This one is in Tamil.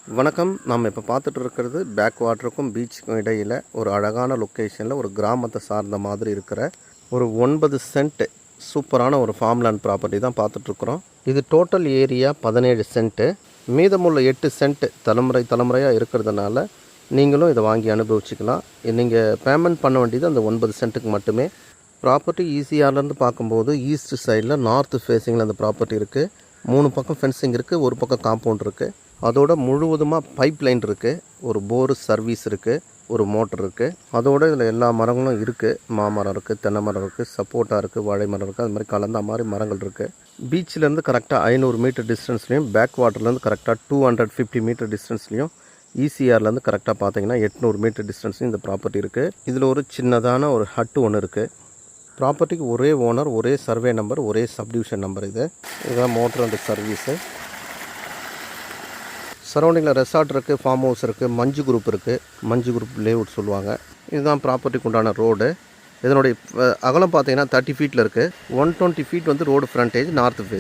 வணக்கம். நாம் இப்போ பார்த்துட்டு இருக்கிறது பேக் வாட்டருக்கும் பீச்சுக்கும் இடையில் ஒரு அழகான லொக்கேஷனில் ஒரு கிராமத்தை சார்ந்த மாதிரி இருக்கிற ஒரு 9 சென்ட் சூப்பரான ஒரு ஃபார்ம்லேண்ட் ப்ராப்பர்ட்டி தான் பார்த்துட்ருக்குறோம். இது டோட்டல் ஏரியா 17 சென்ட்டு. மீதமுள்ள 8 சென்ட் தலைமுறையாக இருக்கிறதுனால நீங்களும் இதை வாங்கி அனுபவிச்சுக்கலாம். நீங்கள் பேமெண்ட் பண்ண வேண்டியது அந்த 9 சென்ட்டுக்கு மட்டுமே. ப்ராப்பர்ட்டி ஈஸியாலேருந்து பார்க்கும்போது ஈஸ்ட் சைடில் நார்த் ஃபேஸிங்கில் அந்த ப்ராப்பர்ட்டி இருக்குது. 3 பக்கம் ஃபென்சிங் இருக்குது, ஒரு பக்கம் காம்பவுண்ட் இருக்குது. அதோட முழுவதுமாக பைப் லைன் இருக்குது, ஒரு போர் சர்வீஸ் இருக்குது, ஒரு மோட்டர் இருக்குது. அதோடு இதில் எல்லா மரங்களும் இருக்குது. மாமரம் இருக்குது, தென்னை மரம் இருக்குது, சப்போட்டா இருக்குது, வாழை மரம் இருக்குது. அது மாதிரி கலந்த மாதிரி மரங்கள் இருக்குது. பீச்சிலேருந்து கரெக்டாக 500 மீட்டர் டிஸ்டன்ஸ்லையும், பேக் வாட்டர்லேருந்து கரெக்டாக 250 மீட்டர் டிஸ்டன்ஸ்லையும், ஈசிஆர்லேருந்து கரெக்டாக பார்த்தீங்கன்னா 800 மீட்டர் டிஸ்டன்ஸ்லையும் இந்த ப்ராப்பர்ட்டி இருக்குது. இதில் ஒரு சின்னதான ஒரு ஹட்டு ஒன்று இருக்குது. ப்ராப்பர்ட்டிக்கு ஒரே ஓனர், ஒரே சர்வே நம்பர், ஒரே சப்டிவிஷன் நம்பர். இதுதான் மோட்டர் அண்ட் சர்வீஸு. சரௌண்டிங்கில் ரெசார்ட் இருக்குது, ஃபார்ம் ஹவுஸ் இருக்குது, மஞ்சு குரூப் இருக்குது. மஞ்சு குரூப் லேஅவுட் சொல்லுவாங்க. இதுதான் ப்ராப்பர்ட்டிக்கு உண்டான ரோடு. இதனுடைய அகலம் பார்த்தீங்கன்னா 30 ஃபீட்டில் இருக்குது. 120 ஃபீட் வந்து ரோடு ஃப்ரண்டேஜ் நார்த் ஃபேஸ்.